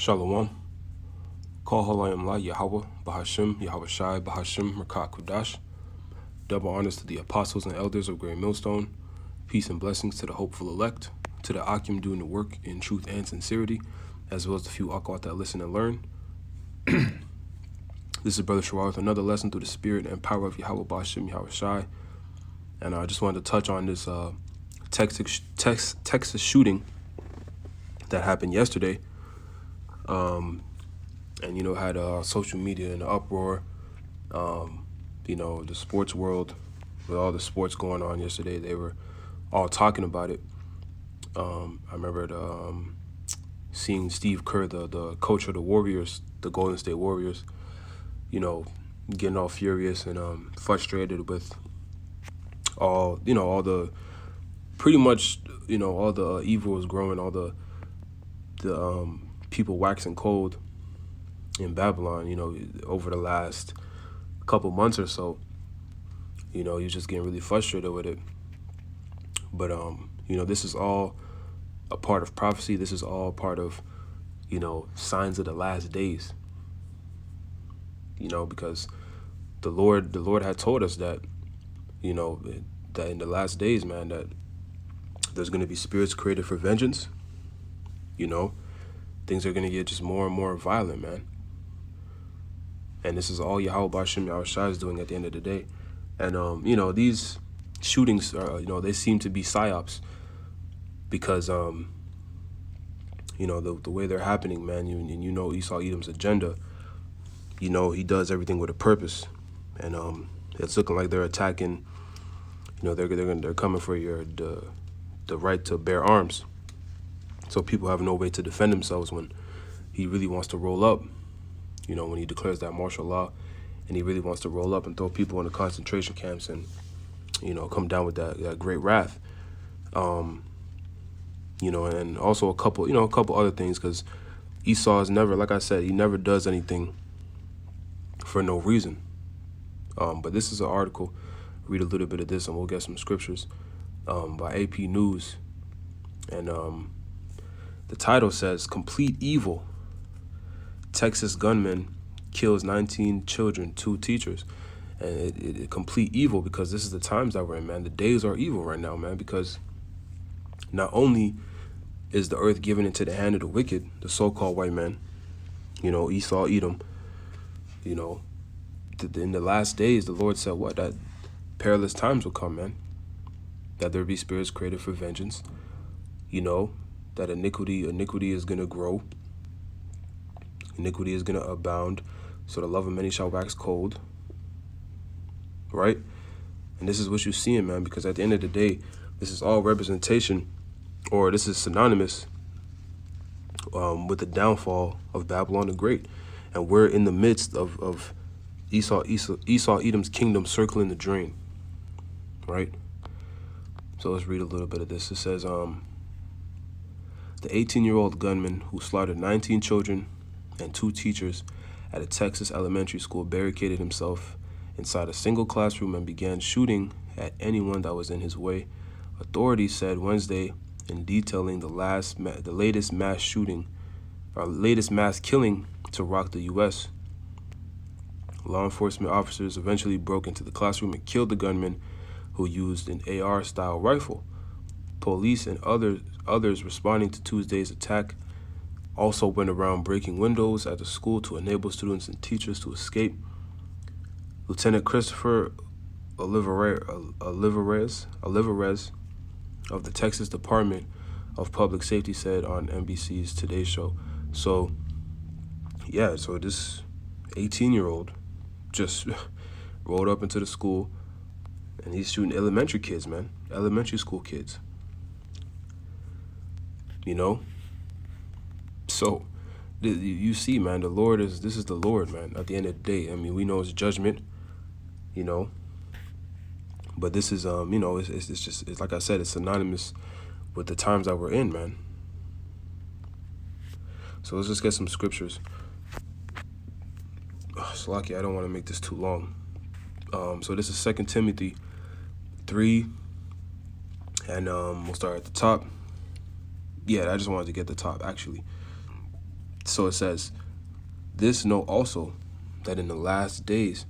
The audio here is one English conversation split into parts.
Shalom. Call Halayim La Yahweh, Bahashim, Yahweh Shai, Bahashim, Rakat Kudash. Double honors to the apostles and elders of Great Millstone. Peace and blessings to the hopeful elect, to the Akim doing the work in truth and sincerity, as well as the few Akwat that listen and learn. This is Brother Shawar with another lesson through the spirit and power of Yahweh Bahashim, Yahweh Shai. And I just wanted to touch on this Texas shooting that happened yesterday. And, you know, had social media in an uproar. You know, the sports world, with all the sports going on yesterday, they were all talking about it. I remember seeing Steve Kerr, the coach of the Warriors, the Golden State Warriors, you know, getting all furious and frustrated with all the, pretty much, you know, all the evil is growing, all the people waxing cold in Babylon, you know, over the last couple months or so. You know, he's just getting really frustrated with it. But, you know, this is all a part of prophecy. This is all part of, you know, signs of the last days. You know, because the Lord had told us that, you know, that in the last days, man, that there's going to be spirits created for vengeance. You know, things are going to get just more and more violent, man. And this is all Yahweh Bashim Yahweh Shai is doing at the end of the day. And, you know, these shootings, you know, they seem to be psyops because, you know, the way they're happening, man, and you know Esau Edom's agenda, you know, he does everything with a purpose. And it's looking like they're attacking, you know, they're coming for the right to bear arms. So people have no way to defend themselves when he really wants to roll up. You know, when he declares that martial law and he really wants to roll up and throw people in the concentration camps and, you know, come down with that great wrath. You know, and also a couple other things, because Esau is never, like I said, he never does anything for no reason. But this is an article, read a little bit of this and we'll get some scriptures, by AP News. And the title says, Complete Evil. Texas gunman kills 19 children, 2 teachers. And it complete evil, because this is the times that we're in, man. The days are evil right now, man, because not only is the earth given into the hand of the wicked, the so-called white man, you know, Esau, Edom, you know, in the last days, the Lord said what? That perilous times will come, man. That there be spirits created for vengeance. You know, that iniquity is going to grow. Iniquity is going to abound, so the love of many shall wax cold, right? And this is what you're seeing, man, because at the end of the day, this is all representation, or this is synonymous with the downfall of Babylon the Great. And we're in the midst of Esau Edom's kingdom circling the drain, right? So let's read a little bit of this. It says, the 18-year-old gunman who slaughtered 19 children and 2 teachers at a Texas elementary school barricaded himself inside a single classroom and began shooting at anyone that was in his way. Authorities said Wednesday in detailing the latest mass killing to rock the U.S. Law enforcement officers eventually broke into the classroom and killed the gunman, who used an AR-style rifle. Police and others responding to Tuesday's attack also went around breaking windows at the school to enable students and teachers to escape. Lieutenant Christopher Olivares of the Texas Department of Public Safety said on NBC's Today Show. So, yeah, so this 18-year-old just rolled up into the school, and he's shooting elementary kids, man, elementary school kids. You know? So, you see, man, this is the Lord, man, at the end of the day. I mean, we know it's judgment, you know, but this is, you know, it's like I said, it's synonymous with the times that we're in, man. So let's just get some scriptures. Slaki, I don't want to make this too long. So this is 2 Timothy 3, and we'll start at the top. Yeah, I just wanted to get the top, actually. So it says, this know also, that in the last days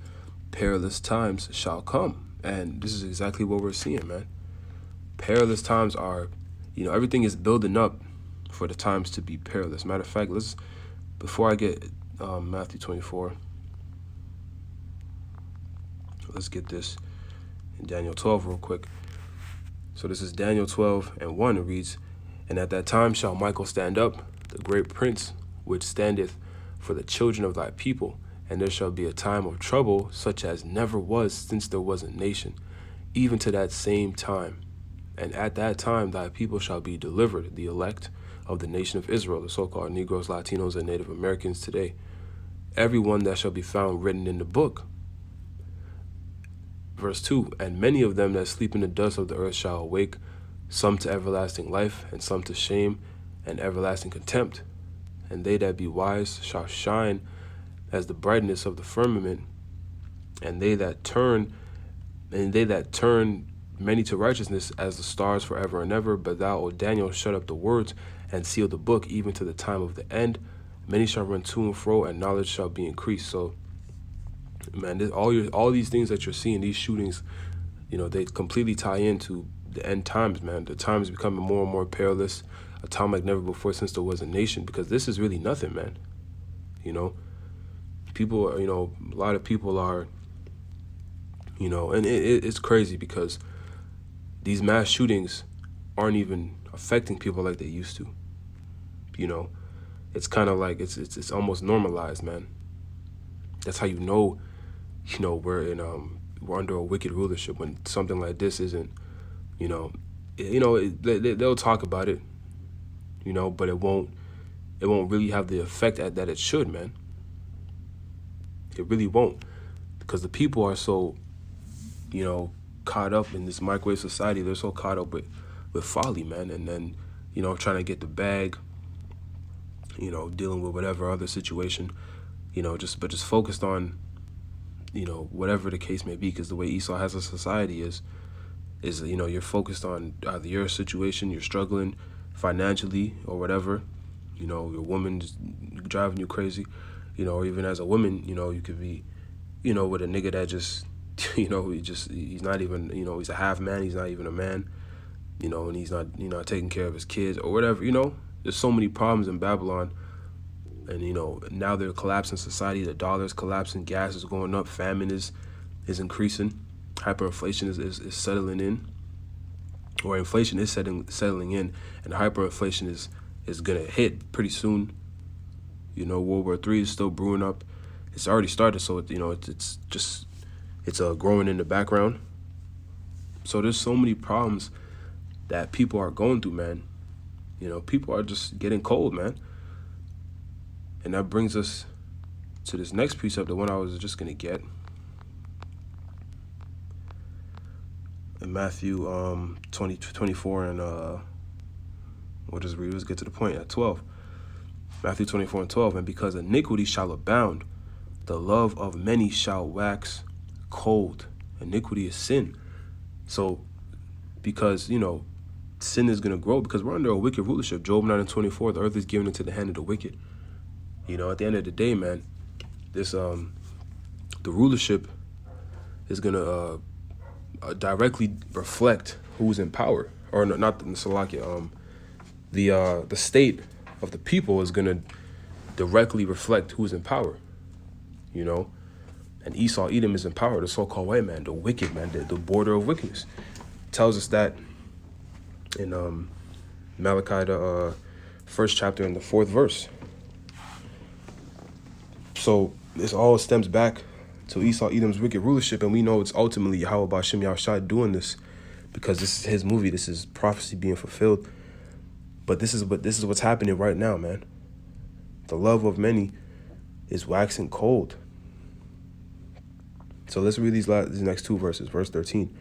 perilous times shall come. And this is exactly what we're seeing, man. Perilous times are, everything is building up for the times to be perilous. Matter of fact, before I get Matthew 24, let's get this in Daniel 12 real quick. So this is Daniel 12:1. It reads, and at that time shall Michael stand up, the great prince, which standeth for the children of thy people, and there shall be a time of trouble, such as never was since there was a nation, even to that same time. And at that time thy people shall be delivered, the elect of the nation of Israel, the so-called Negros, Latinos, and Native Americans today, every one that shall be found written in the book. Verse 2, and many of them that sleep in the dust of the earth shall awake, some to everlasting life, and some to shame and everlasting contempt. And they that be wise shall shine as the brightness of the firmament, and they that turn many to righteousness as the stars forever and ever. But thou, O Daniel, shut up the words and seal the book, even to the time of the end. Many shall run to and fro, and knowledge shall be increased. So, man, all these things that you're seeing, these shootings, they completely tie into the end times, man. The time is becoming more and more perilous, a time like never before since there was a nation, because this is really nothing, man. People are, a lot of people are, and it's crazy because these mass shootings aren't even affecting people like they used to. It's kind of like it's almost normalized, man. That's how we're under a wicked rulership when something like this isn't, they'll talk about it, but it won't really have the effect that it should, man. It really won't, because the people are so, caught up in this microwave society. They're so caught up with folly, man, and then, trying to get the bag, dealing with whatever other situation, just focused on, whatever the case may be, because the way Esau has a society is, you're focused on either your situation, you're struggling financially or whatever, your woman just driving you crazy, or even as a woman, you could be, with a nigga that just, he's not even, he's a half man, he's not even a man, and he's not, taking care of his kids or whatever, There's so many problems in Babylon, and, now they're collapsing society, the dollar's collapsing, gas is going up, famine is increasing, hyperinflation is settling in, or inflation is settling in, and hyperinflation is going to hit pretty soon. World War III is still brewing up. It's already started, so it's growing in the background. So there's so many problems that people are going through, man. People are just getting cold, man. And that brings us to this next precept, the one I was just gonna get. In Matthew 24 and we'll just read, let's get to the point at 12. Matthew 24:12, and because iniquity shall abound, the love of many shall wax cold. Iniquity is sin. So because, sin is going to grow, because we're under a wicked rulership. Job 9:24, the earth is given into the hand of the wicked. At the end of the day, man, this the rulership is going to directly reflect who's in power. Or no, not the Salakia, the state of the people is going to directly reflect who's in power, and Esau, Edom is in power, the so-called white man, the wicked man, the border of wickedness. It tells us that in Malachi, the first chapter in the 4th verse. So this all stems back to Esau, Edom's wicked rulership, and we know it's ultimately Yahweh Ba'Shem Yahushua doing this, because this is his movie, this is prophecy being fulfilled. But this is what's happening right now, man. The love of many is waxing cold. So let's read these next two verses. Verse 13.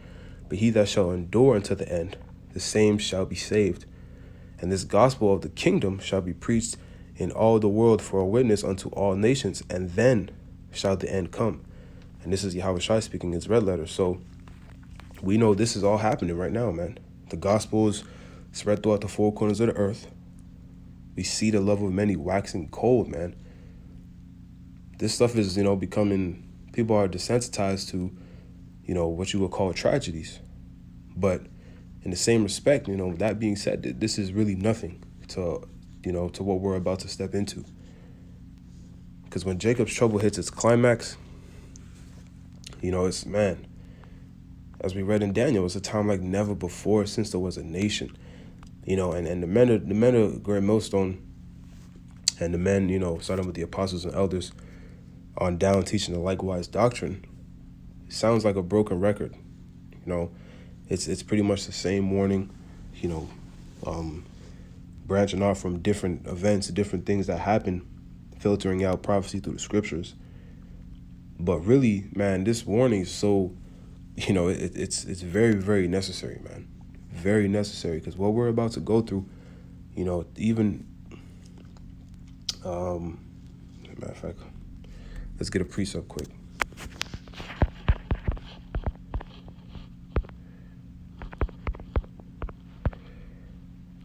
But he that shall endure unto the end, the same shall be saved. And this gospel of the kingdom shall be preached in all the world for a witness unto all nations, and then shall the end come. And this is Yahweh Shai speaking, it's red letter. So we know this is all happening right now, man. The gospel is spread throughout the four corners of the earth. We see the love of many waxing cold, man. This stuff is, becoming, people are desensitized to, what you would call tragedies. But in the same respect, that being said, this is really nothing to, to what we're about to step into. Because when Jacob's trouble hits its climax, it's, man, as we read in Daniel, it's a time like never before since there was a nation. And the men of Great Millstone, and the men, starting with the apostles and elders on down, teaching the likewise doctrine, it sounds like a broken record. It's pretty much the same warning, branching off from different events, different things that happen, filtering out prophecy through the scriptures. But really, man, this warning is so, it's very, very necessary, man. Very necessary, because what we're about to go through, even, as a matter of fact, let's get a precept quick.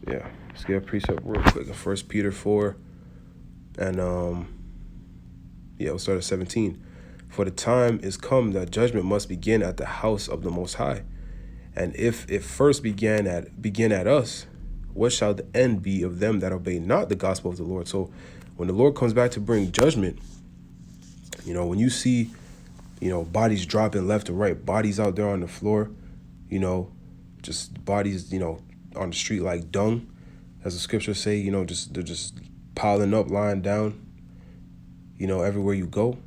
Yeah, let's get a precept real quick. 1 Peter 4, and we'll start at 17. For the time is come that judgment must begin at the house of the Most High. And if it first begin at us, what shall the end be of them that obey not the gospel of the Lord? So when the Lord comes back to bring judgment, when you see, bodies dropping left and right, bodies out there on the floor, just bodies, on the street like dung, as the scriptures say, they're just piling up, lying down, everywhere you go.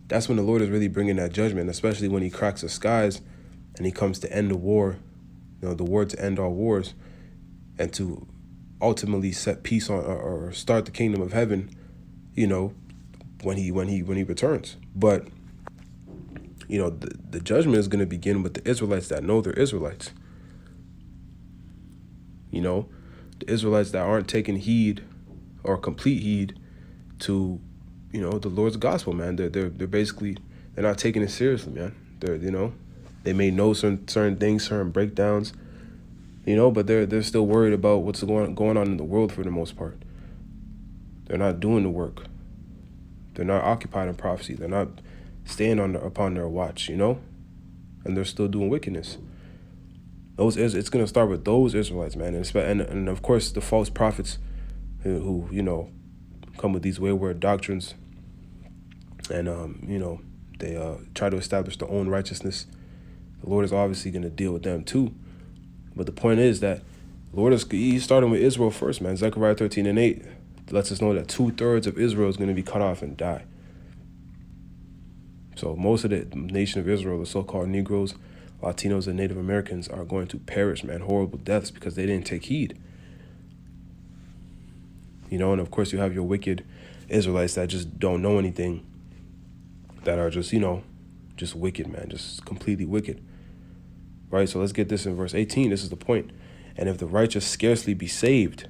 That's when the Lord is really bringing that judgment, especially when he cracks the skies and he comes to end the war, the war to end all wars and to ultimately set peace on or start the kingdom of heaven, when he returns. But, the judgment is going to begin with the Israelites that know they're Israelites. The Israelites that aren't taking heed or complete heed to, the Lord's gospel, man. They're basically, they're not taking it seriously, man. They may know certain things, certain breakdowns, but they're still worried about what's going on in the world for the most part. They're not doing the work. They're not occupied in prophecy. They're not staying upon their watch, and they're still doing wickedness. It's going to start with those Israelites, man, and of course the false prophets who come with these wayward doctrines, and they try to establish their own righteousness. The Lord is obviously going to deal with them too. But the point is that the Lord he's starting with Israel first, man. Zechariah 13:8 lets us know that 2/3 of Israel is going to be cut off and die. So most of the nation of Israel, the so-called Negros, Latinos, and Native Americans, are going to perish, man, horrible deaths because they didn't take heed. And of course you have your wicked Israelites that just don't know anything, that are just, just wicked, man, just completely wicked. Right, so let's get this in verse 18. This is the point. And if the righteous scarcely be saved,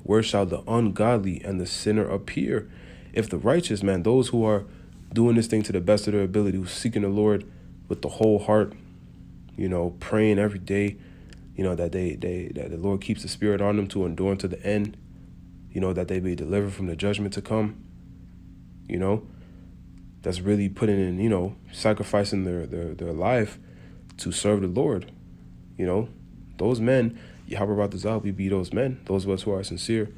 where shall the ungodly and the sinner appear? If the righteous, man, those who are doing this thing to the best of their ability, who's seeking the Lord with the whole heart, praying every day, that that the Lord keeps the spirit on them to endure to the end, that they be delivered from the judgment to come, that's really putting in, sacrificing their life to serve the Lord. Those men, Yahweh brought this out, we be those men, those of us who are sincere,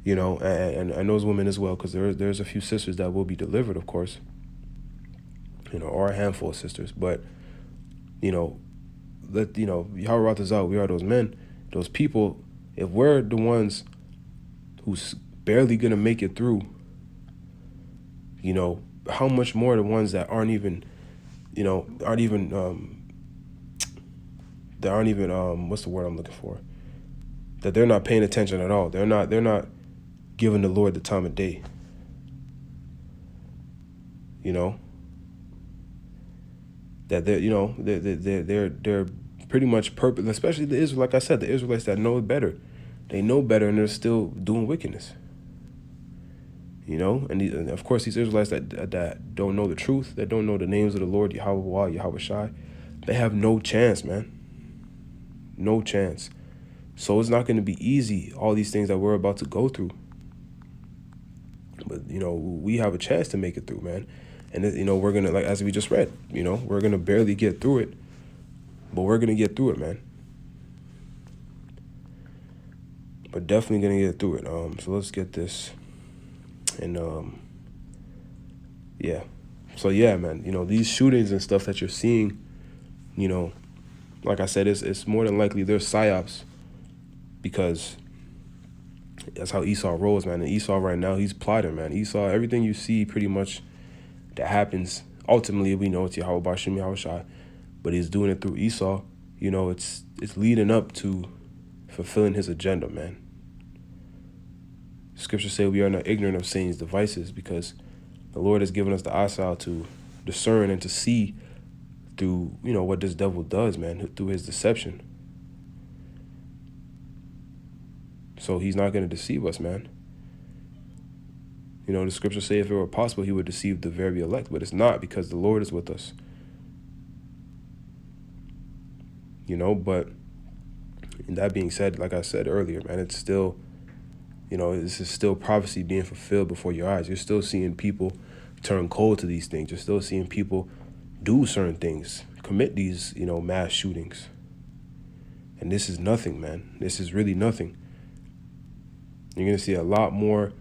and those women as well, because there's a few sisters that will be delivered, of course, or a handful of sisters, but, Yahweh brought this out, we are those men, those people. If we're the ones who's barely going to make it through, how much more the ones that aren't even what's the word I'm looking for? That they're not paying attention at all. They're not giving the Lord the time of day. That they're pretty much purpose, especially the Israelites, like I said, the Israelites that know better. They know better and they're still doing wickedness. And of course these Israelites that don't know the truth, that don't know the names of the Lord, Yahweh, Yahweh Shai, they have no chance, man. No chance. So it's not going to be easy, all these things that we're about to go through. But, we have a chance to make it through, man. And, we're going to, like, as we just read, we're going to barely get through it. But we're going to get through it, man. We're definitely going to get through it. So let's get this. And, yeah. So, yeah, man, these shootings and stuff that you're seeing, like I said, it's more than likely they're psyops, because that's how Esau rolls, man. And Esau right now, he's plotting, man. Esau, everything you see pretty much that happens, ultimately, we know it's Yahweh Bashim Yahushai, but he's doing it through Esau. It's leading up to fulfilling his agenda, man. Scriptures say we are not ignorant of Satan's devices, because the Lord has given us the eyesight to discern and to see through, what this devil does, man, through his deception. So he's not going to deceive us, man. The scriptures say if it were possible, he would deceive the very elect, but it's not, because the Lord is with us. But and that being said, like I said earlier, man, it's still, this is still prophecy being fulfilled before your eyes. You're still seeing people turn cold to these things. You're still seeing people do certain things, commit these, mass shootings. And this is nothing, man. This is really nothing. You're going to see a lot more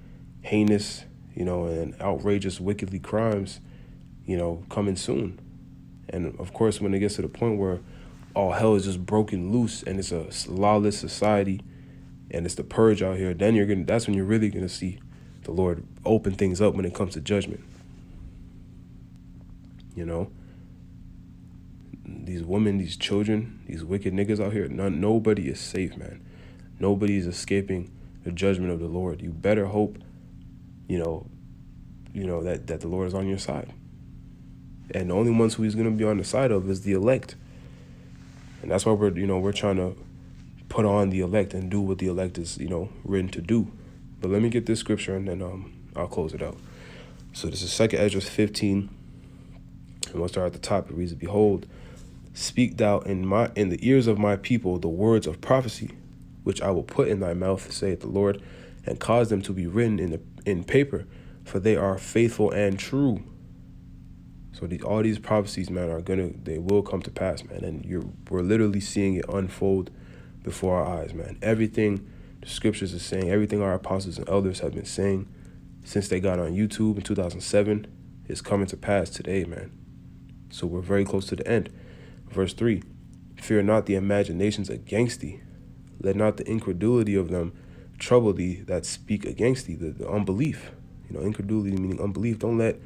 heinous, and outrageous, wickedly crimes, coming soon. And, of course, when it gets to the point where all hell is just broken loose and it's a lawless society and it's the purge out here, then that's when you're really going to see the Lord open things up when it comes to judgment. These women, these children, these wicked niggas out here, nobody is safe, man. Nobody is escaping the judgment of the Lord. You better hope, that the Lord is on your side. And the only ones who he's going to be on the side of is the elect. And that's why we're trying to put on the elect and do what the elect is, written to do. But let me get this scripture and then I'll close it out. So this is 2 Esdras 15. And we'll start at the top. It reads, "Behold, speak thou in the ears of my people the words of prophecy, which I will put in thy mouth, saith the Lord, and cause them to be written in paper, for they are faithful and true." So all these prophecies, man, they will come to pass, man. And we're literally seeing it unfold before our eyes, man. Everything the scriptures is saying, everything our apostles and elders have been saying since they got on YouTube in 2007 is coming to pass today, man. So we're very close to the end. Verse 3, "Fear not the imaginations against thee. Let not the incredulity of them trouble thee that speak against thee," the unbelief. Incredulity meaning unbelief. Don't let,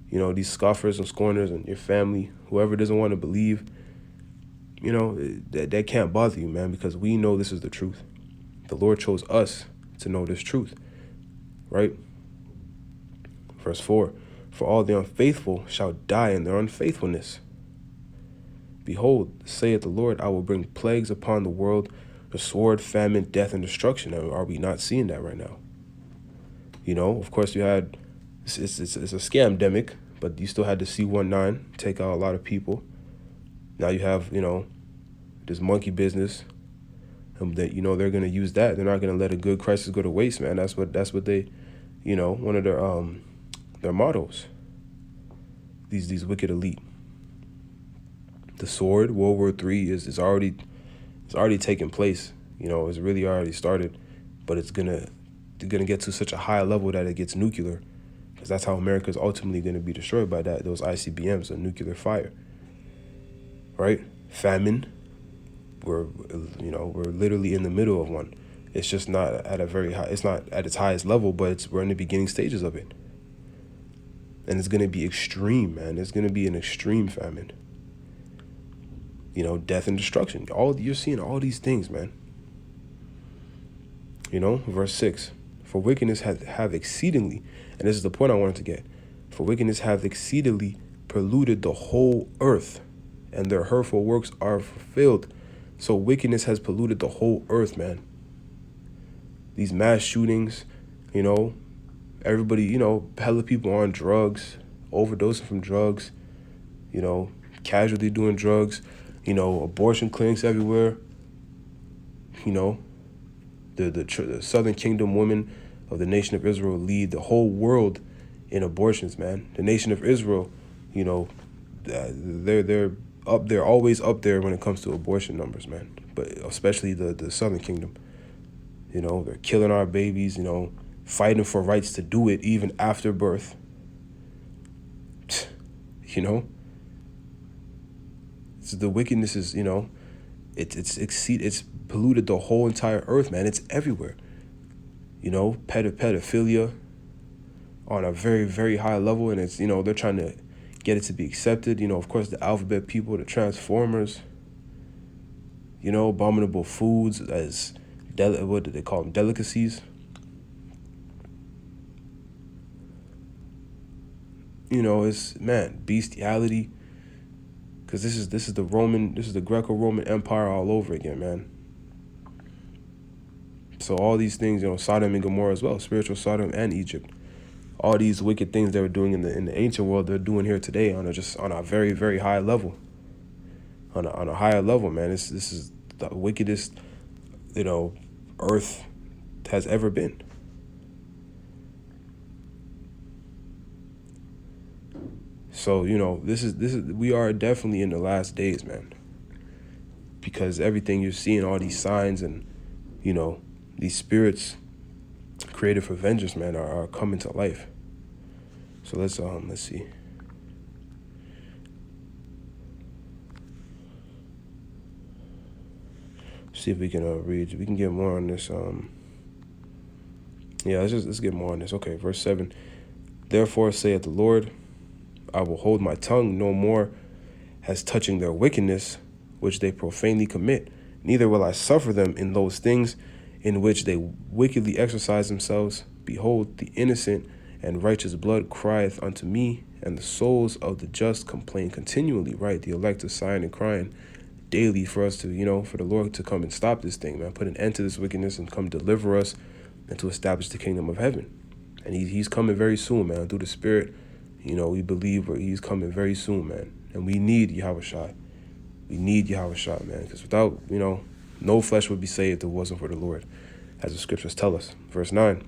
these scoffers and scorners and your family, whoever doesn't want to believe, that can't bother you, man, because we know this is the truth. The Lord chose us to know this truth, right? Verse 4, "For all the unfaithful shall die in their unfaithfulness. Behold, saith the Lord, I will bring plagues upon the world, the sword, famine, death, and destruction." And are we not seeing that right now? Of course, you had, it's a scamdemic, but you still had the C-19 take out a lot of people. Now you have, this monkey business, and that, they're going to use that. They're not going to let a good crisis go to waste, man. That's what they, one of their mottos. These wicked elite. The sword, World War III is already taking place. It's really already started, but it's gonna get to such a high level that it gets nuclear, because that's how America is ultimately going to be destroyed by those ICBMs, a nuclear fire. Right? Famine. We're literally in the middle of one. It's just not at a very high. It's not at its highest level, but we're in the beginning stages of it. And it's going to be extreme, man. It's going to be an extreme famine. Death and destruction. You're seeing all these things, man. Verse 6. "For wickedness have exceedingly," and this is the point I wanted to get, "for wickedness have exceedingly polluted the whole earth, and their hurtful works are fulfilled." So wickedness has polluted the whole earth, man. These mass shootings, everybody, hella people on drugs, overdosing from drugs, casually doing drugs, abortion clinics everywhere, The southern kingdom women of the nation of Israel lead the whole world in abortions, man. The nation of Israel, you know, they're up there, always up there when it comes to abortion numbers, man. But especially the southern kingdom. You know, they're killing our babies, you know, fighting for rights to do it even after birth. You know, the wickedness is, you know, it's polluted the whole entire earth, man. It's everywhere. You know, pedophilia on a very, very high level, and it's, you know, they're trying to get it to be accepted. You know, of course, the alphabet people, the transformers, you know, abominable foods as, what do they call them, delicacies. You know, it's, man, bestiality. Because this is the Greco-Roman Empire all over again, man. So all these things, you know, Sodom and Gomorrah as well, spiritual Sodom and Egypt. All these wicked things they were doing in the ancient world, they're doing here today on a very, very high level. On a higher level, man. This is the wickedest, you know, earth has ever been. So, you know, we are definitely in the last days, man. Because everything you're seeing, all these signs and, you know, these spirits created for vengeance, man, are coming to life. So let's see. See if we can read. We can get more on this. Yeah, let's get more on this. Okay, verse 7. Therefore saith the Lord, I will hold my tongue no more as touching their wickedness, which they profanely commit. Neither will I suffer them in those things in which they wickedly exercise themselves. Behold, the innocent and righteous blood crieth unto me, and the souls of the just complain continually, right? The elect are sighing and crying daily for us to, you know, for the Lord to come and stop this thing, man. Put an end to this wickedness and come deliver us and to establish the kingdom of heaven. And he's coming very soon, man, through the Spirit. You know, we believe he's coming very soon, man. And we need Yahushua. We need Yahushua, man. Because without, you know, no flesh would be saved if it wasn't for the Lord, as the scriptures tell us. Verse 9.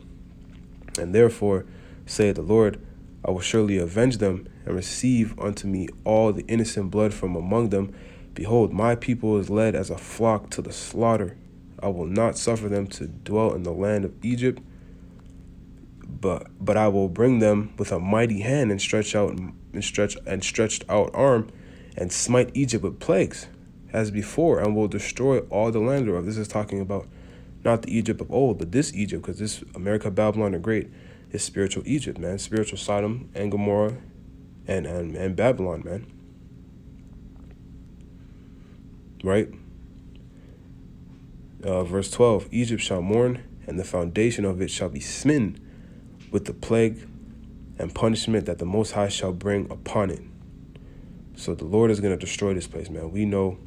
And therefore, saith the Lord, I will surely avenge them and receive unto me all the innocent blood from among them. Behold, my people is led as a flock to the slaughter. I will not suffer them to dwell in the land of Egypt, but I will bring them with a mighty hand and stretched out arm, and smite Egypt with plagues, as before, and will destroy all the land thereof. This is talking about not the Egypt of old, but this Egypt, because this America, Babylon the Great is spiritual Egypt, man. Spiritual Sodom and Gomorrah and Babylon, man. Right? Verse 12, Egypt shall mourn, and the foundation of it shall be smitten with the plague and punishment that the Most High shall bring upon it. So the Lord is going to destroy this place, man. We know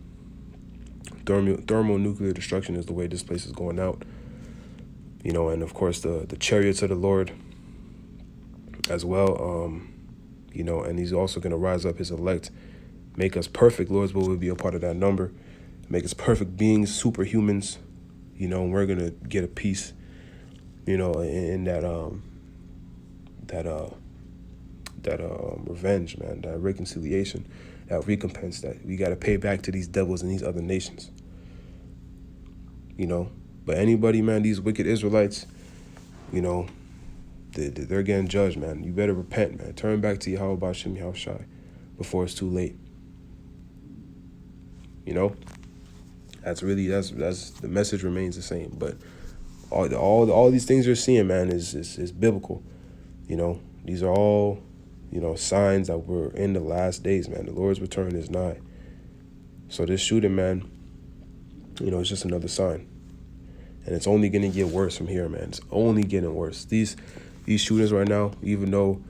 thermonuclear destruction is the way this place is going out. You know, and of course the chariots of the Lord as well. You know, and he's also going to rise up his elect, make us perfect. Lord's will be a part of that number. Make us perfect beings, superhumans. You know, and we're going to get a piece, you know, in that revenge, man, that reconciliation, that recompense that we got to pay back to these devils and these other nations. You know, but anybody, man, these wicked Israelites, you know, they're getting judged, man. You better repent, man. Turn back to Yahweh Bashim Yahushai before it's too late. You know, that's the message remains the same. But all these things you're seeing, man, is biblical. You know, these are all, you know, signs that we're in the last days, man. The Lord's return is nigh. So this shooting, man, you know, it's just another sign. And it's only going to get worse from here, man. It's only getting worse. These shootings right now, even though,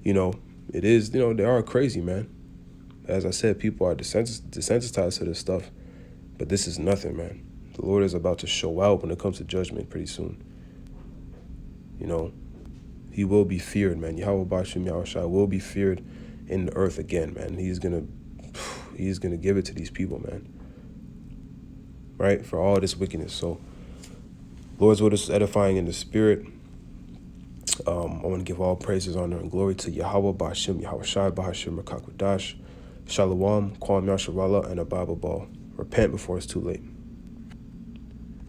you know, it is, you know, they are crazy, man. As I said, people are desensitized to this stuff. But this is nothing, man. The Lord is about to show out when it comes to judgment pretty soon. You know, he will be feared, man. Yahweh Bashim Yahushua will be feared in the earth again, man. He's gonna give it to these people, man. Right? For all this wickedness. So Lord's word is edifying in the spirit. I want to give all praises, honor, and glory to Yahweh, Ba'ashem, Yahweh Shai, Ba'ashem, Rakakwadash, Shalom, Kwam Yasharala, and a Bible ball. Repent before it's too late.